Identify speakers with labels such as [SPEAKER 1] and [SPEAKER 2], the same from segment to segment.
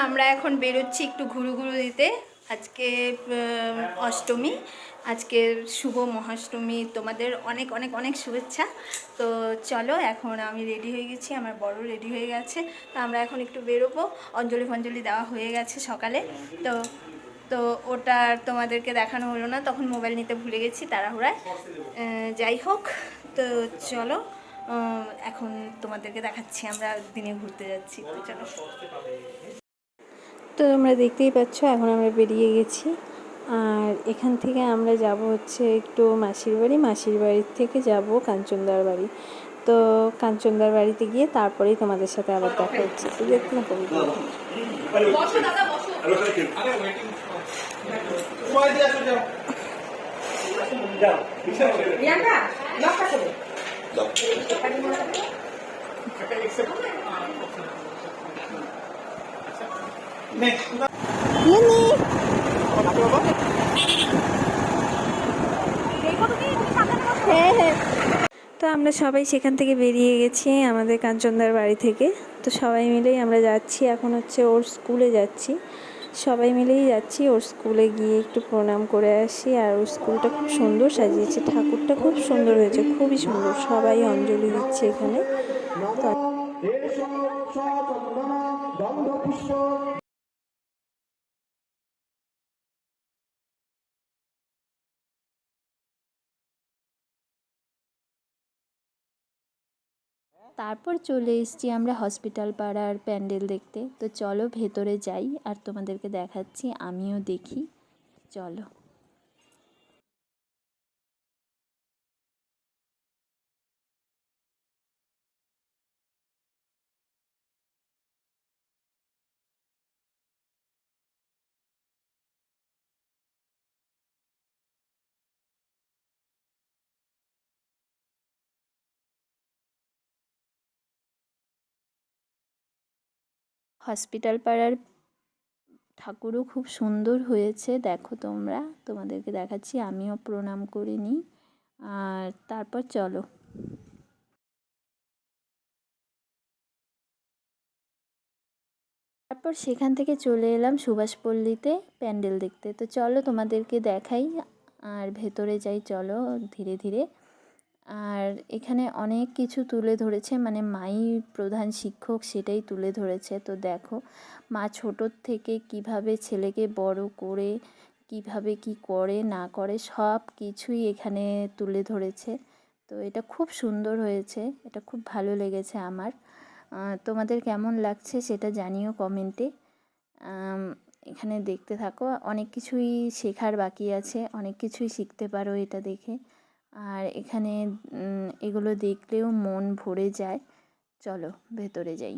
[SPEAKER 1] আমরা এখন বেরোচ্ছি একটু ঘুরু দিতে। আজকে অষ্টমী, আজকে শুভ মহাষ্টমী, তোমাদের অনেক অনেক অনেক শুভেচ্ছা। তো চলো, এখন আমি রেডি হয়ে গেছি, আমার বড় রেডি হয়ে গেছে। তো আমরা এখন একটু বেরোবো। অঞ্জলি ফঞ্জলি দেওয়া হয়ে গেছে সকালে। তো তো ওটা তোমাদেরকে দেখানো হলো না, তখন মোবাইল নিতে ভুলে গেছি তাড়াহুড়ায়। যাই হোক, তো চলো, এখন তোমাদেরকে দেখাচ্ছি আমরা দিনে ঘুরতে যাচ্ছি। তো চলো। তো তোমরা দেখতেই পাচ্ছ এখন আমরা বেরিয়ে গেছি। আর এখান থেকে আমরা যাব হচ্ছে একটু মাসির বাড়ির থেকে যাব কাঞ্চনদার বাড়ি। তো কাঞ্চনদার বাড়িতে গিয়ে তারপরেই তোমাদের সাথে আবার দেখা হচ্ছে। তো দেখতে থাকো। তো আমরা সবাই সেখান থেকে বেরিয়ে গেছি আমাদের কাঞ্চনদার বাড়ি থেকে। তো সবাই মিলেই আমরা যাচ্ছি, এখন হচ্ছে ওর স্কুলে যাচ্ছি। সবাই মিলেই যাচ্ছি ওর স্কুলে গিয়ে একটু প্রণাম করে আসি। আর ওর স্কুলটা খুব সুন্দর সাজিয়েছে, ঠাকুরটা খুব সুন্দর হয়েছে, খুবই সুন্দর। সবাই অঞ্জলি দিচ্ছে এখানে। তারপর চলে এসেছি আমরা হসপিটাল পাড়ার প্যান্ডেল দেখতে। তো চলো ভেতরে যাই আর তোমাদেরকে দেখাচ্ছি, আমিও দেখি। চলো। হসপিটাল পাড়ার ঠাকুরও খুব সুন্দর হয়েছে, দেখো তোমরা, তোমাদেরকে দেখাচ্ছি। আমিও প্রণাম করে নিই আর তারপর চলো। তারপর সেখান থেকে চলে এলাম সুভাষপল্লীতে প্যান্ডেল দেখতে। তো চলো তোমাদেরকে দেখাই আর ভেতরে যাই, চলো ধীরে ধীরে। আর এখানে অনেক কিছু তুলে ধরেছে, মানে মাই প্রধান শিক্ষক সেটাই তুলে ধরেছে। তো দেখো মা ছোটোর থেকে কিভাবে ছেলেকে বড় করে, কিভাবে কি করে না করে সব কিছুই এখানে তুলে ধরেছে। তো এটা খুব সুন্দর হয়েছে, এটা খুব ভালো লেগেছে আমার। তোমাদের কেমন লাগছে সেটা জানিও কমেন্টে। এখানে দেখতে থাকো, অনেক কিছুই শেখার বাকি আছে, অনেক কিছুই শিখতে পারো এটা দেখে। আর এখানে এগুলো দেখলেও মন ভরে যায়। চলো ভেতরে যাই।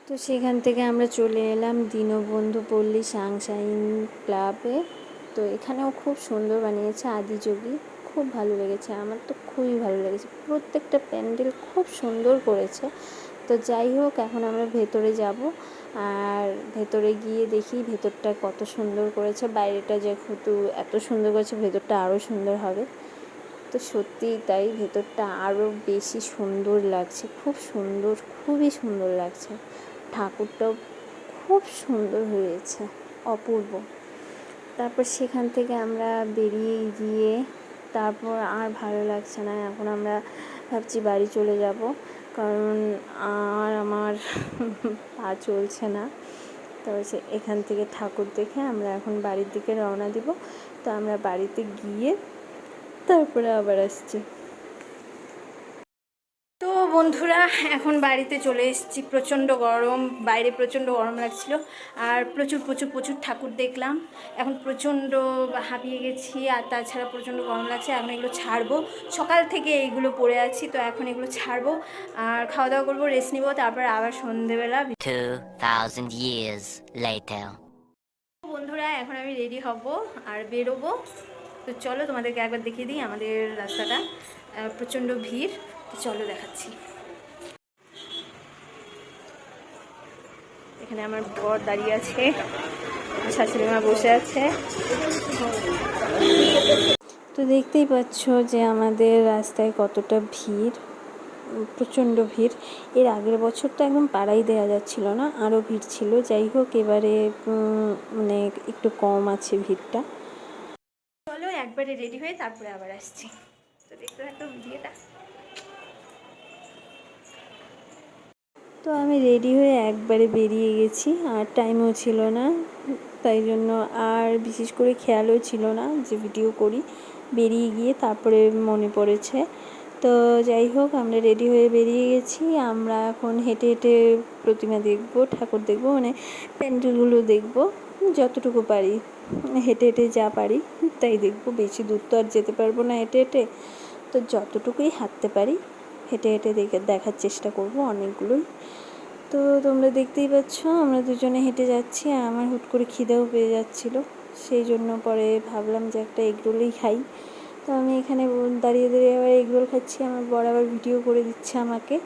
[SPEAKER 1] তো সেখান থেকে আমরা চলে এলাম দীনবন্ধু পল্লী সাংসাইন ক্লাবে। তো এখানেও খুব সুন্দর বানিয়েছে আদিযোগী, খুব ভালো লেগেছে, আমার তো খুবই ভালো লেগেছে। প্রত্যেকটা প্যান্ডেল খুব সুন্দর করেছে। তো যাই হোক, এখন আমরা ভেতরে যাব। আর ভেতরে গিয়ে দেখি ভেতরটা কত সুন্দর করেছে। বাইরেটা যেহেতু এত সুন্দর করেছে, ভেতরটা আরও সুন্দর হবে। তো সত্যিই তাই, ভেতরটা আরও বেশি সুন্দর লাগছে, খুব সুন্দর, খুবই সুন্দর লাগছে। ঠাকুরটাও খুব সুন্দর হয়েছে, অপূর্ব। তারপর সেখান থেকে আমরা বেরিয়ে গিয়ে তারপর আর ভালো লাগছে না, এখন আমরা ভাবছি বাড়ি চলে যাব, কারণ আর আমার পা চলছে না। তো এখান থেকে ঠাকুর দেখে আমরা এখন বাড়ির দিকে রওনা দিব। তো আমরা বাড়িতে গিয়ে তারপরে আবার আসছি। তো বন্ধুরা এখন বাড়িতে চলে এসেছি। প্রচণ্ড গরম, বাইরে প্রচণ্ড গরম লাগছিল, আর প্রচুর প্রচুর প্রচুর ঠাকুর দেখলাম। এখন প্রচণ্ড হাঁপিয়ে গেছি, আর তাছাড়া প্রচণ্ড গরম লাগছে। এখন এগুলো ছাড়বো, সকাল থেকে এইগুলো পরে আছি, তো এখন এগুলো ছাড়বো আর খাওয়া দাওয়া করবো, রেস্ট নিবো, তারপর আবার সন্ধেবেলা
[SPEAKER 2] 2000 years later.
[SPEAKER 1] বন্ধুরা এখন আমি রেডি হব আর বেরোবো। তো চলো তোমাদেরকে একবার দেখিয়ে দিই আমাদের রাস্তাটা। প্রচণ্ড ভিড়, তো চলো দেখাচ্ছি। এখানে আমার বর দাঁড়িয়ে আছে, শাশুড়ি মা বসে আছে। তো দেখতেই পাচ্ছ যে আমাদের রাস্তায় কতটা ভিড়, প্রচণ্ড ভিড়। এর আগের বছর তো একদম পাড়াই দেওয়া যাচ্ছিল না, আরও ভিড় ছিল। যাই হোক এবারে মানে একটু কম আছে ভিড়টা। চলো একবারে রেডি হয়ে তারপরে আবার আসছি, তো দেখতে থাকো ভিডিওটা। তো আমি রেডি হয়ে একবারে বেরিয়ে গেছি, আর টাইমও ছিল না, তাই জন্য আর বিশেষ করে খেয়ালও ছিল না যে ভিডিও করি। বেরিয়ে গিয়ে তারপরে মনে পড়েছে। তো যাই হোক আমরা রেডি হয়ে বেরিয়ে গেছি। আমরা এখন হেঁটে হেঁটে প্রতিমা দেখব, ঠাকুর দেখব, মানে প্যান্ডেলগুলো দেখব যতটুকু পারি, হেঁটে হেঁটে যা পারি তাই দেখব। বেশি দূর তো আর যেতে পারবো না হেঁটে হেঁটে, তো যতটুকুই হাঁটতে পারি হেঁটে হেঁটে দেখার চেষ্টা করব অনেকগুলোই। তো তোমরা দেখতেই পাচ্ছ আমরা দুজনে হেঁটে যাচ্ছি, আর আমার হুট করে খিদেও পেয়ে যাচ্ছিলো, সেই জন্য পরে ভাবলাম যে একটা এগরোলই খাই। তো আমি এখানে দাঁড়িয়ে দাঁড়িয়ে আবার এগরোল খাচ্ছি, আমার বর আবার ভিডিও করে দিচ্ছে আমাকে।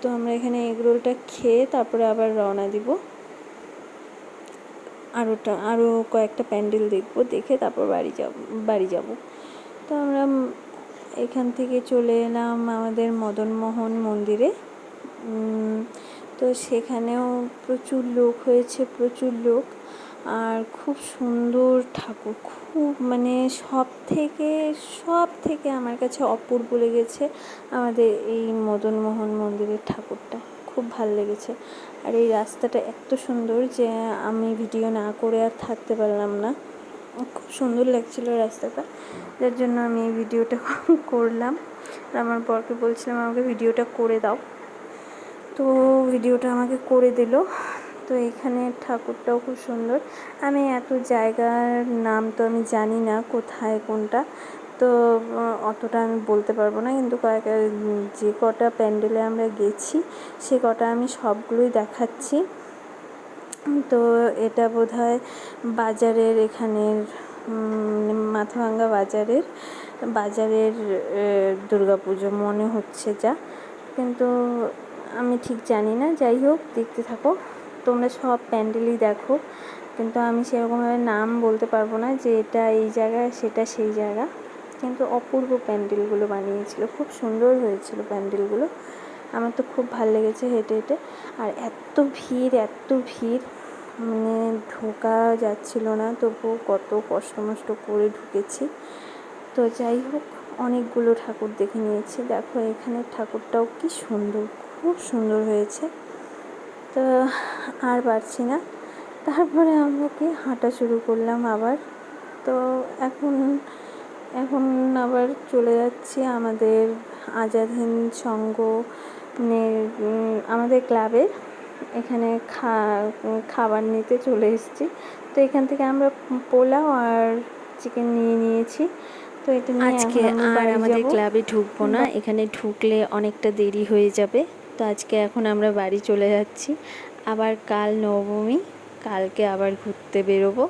[SPEAKER 1] তো আমরা এখানে এগরোলটা খেয়ে তারপরে আবার রওনা দিব, আরও কয়েকটা প্যান্ডেল দেখব, দেখে তারপর বাড়ি যাব। তো আমরা এখান থেকে চলে এলাম আমাদের মদনমোহন মন্দিরে। তো সেখানেও প্রচুর লোক হয়েছে, প্রচুর লোক, আর খুব সুন্দর ঠাকুর, খুব মানে সব থেকে আমার কাছে অপূর্ব লেগেছে আমাদের এই মদনমোহন মন্দিরের ঠাকুরটা, খুব ভালো লেগেছে। আর এই রাস্তাটা এত সুন্দর যে আমি ভিডিও না করে আর থাকতে পারলাম না, খুব সুন্দর লাগছিলো রাস্তাটা, যার জন্য আমি এই ভিডিওটা করলাম। আর আমার বরকে বলছিলাম আমাকে ভিডিওটা করে দাও, তো ভিডিওটা আমাকে করে দিল। তো এখানে ঠাকুরটাও খুব সুন্দর। আমি এত জায়গার নাম তো আমি জানি না কোথায় কোনটা, তো অতটা আমি বলতে পারবো না, কিন্তু যে কটা প্যান্ডেলে আমরা গেছি সে কটা আমি সবগুলোই দেখাচ্ছি। তো এটা বোধহয় বাজারের, এখানের মাথাভাঙ্গা বাজারের দুর্গাপুজো মনে হচ্ছে যা, কিন্তু আমি ঠিক জানি না। যাই হোক দেখতে থাকো, তোমরা সব প্যান্ডেলই দেখো, কিন্তু আমি সেরকমভাবে নাম বলতে পারবো না যে এটা এই জায়গা সেটা সেই জায়গা। কিন্তু অপূর্ব প্যান্ডেলগুলো বানিয়েছিল, খুব সুন্দর হয়েছিল প্যান্ডেলগুলো, আমার তো খুব ভালো লেগেছে হেঁটে হেঁটে। আর এত ভিড় মানে ঢোকা যাচ্ছিল না, তবুও কত কষ্ট মষ্ট করে ঢুকেছি। তো যাই হোক অনেকগুলো ঠাকুর দেখে নিয়েছি। দেখো এখানে ঠাকুরটাও কি সুন্দর, খুব সুন্দর হয়েছে। তো আর পারছি না, তারপরে আমরা হাঁটা শুরু করলাম আবার। তো এখন আবার চলে যাচ্ছি আমাদের আজাদ হিন্দ সংঘ, মানে আমাদের ক্লাবের এখানে খাবার নিতে চলে এসেছি। তো এখান থেকে আমরা পোলাও আর চিকেন নিয়ে নিয়েছি। তো এটা নিয়ে আজকে আর আমাদের ক্লাবে ঢুকবো না, এখানে ঢুকলে অনেকটা দেরি হয়ে যাবে। তো আজকে এখন আমরা বাড়ি চলে যাচ্ছি। আবার কাল নবমী, কালকে আবার ঘুরতে বেরোবো।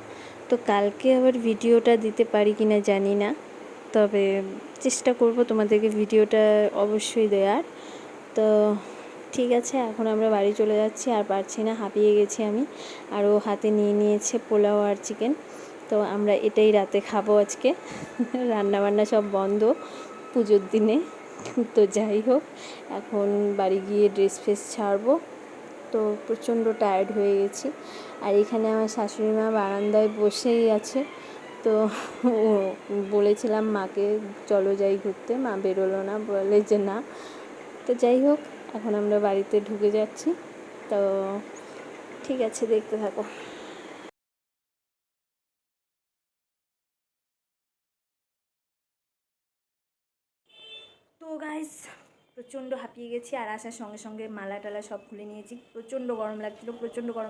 [SPEAKER 1] তো কালকে আবার ভিডিওটা দিতে পারি কিনা জানি না, তবে চেষ্টা করব তোমাদেরকে ভিডিওটা অবশ্যই দেওয়ার। তো ঠিক আছে, এখন আমরা বাড়ি চলে যাচ্ছি, আর পারছি না, হাঁপিয়ে গেছি আমি। আর ও হাতে নিয়ে নিয়েছে পোলাও আর চিকেন, তো আমরা এটাই রাতে খাবো আজকে। রান্নাবান্না সব বন্ধ পুজোর দিনে। তো যাই হোক এখন বাড়ি গিয়ে ড্রেস ফ্রেস ছাড়বো। তো প্রচণ্ড টায়ার্ড হয়ে গেছি। আর এখানে আমার শাশুড়ি মা বারান্দায় বসেই আছে। তো বলেছিলাম মাকে চলো যাই ঘুরতে, মা বেরোলো না, বলে যে না। তো যাই হোক এখন আমরা বাড়িতে ঢুকে যাচ্ছি। তো ঠিক আছে, দেখতে থাকো।
[SPEAKER 3] তো গাইস প্রচণ্ড হাঁপিয়ে গেছি, আর আসার সঙ্গে সঙ্গে মালা টালা সব খুলে নিয়েছি। প্রচণ্ড গরম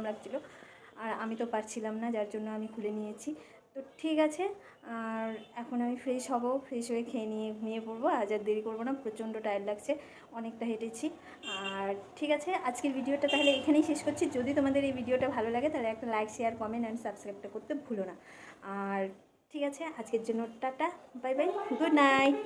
[SPEAKER 3] লাগছিলো, আর আমি তো পারছিলাম না, যার জন্য আমি খুলে নিয়েছি। তো ঠিক আছে, আর এখন আমি ফ্রেশ হব, ফ্রেশ হয়ে খেয়ে নিয়ে ঘুমিয়ে পড়বো। আজ আর দেরি করবো না, প্রচণ্ড টায়ার্ড লাগছে, অনেকটা হেঁটেছি। আর ঠিক আছে, আজকের ভিডিওটা তাহলে এখানেই শেষ করছি। যদি তোমাদের এই ভিডিওটা ভালো লাগে তাহলে একটা লাইক, শেয়ার, কমেন্ট অ্যান্ড সাবস্ক্রাইবটা করতে ভুলো না। আর ঠিক আছে, আজকের জন্য tata, bye bye, good night.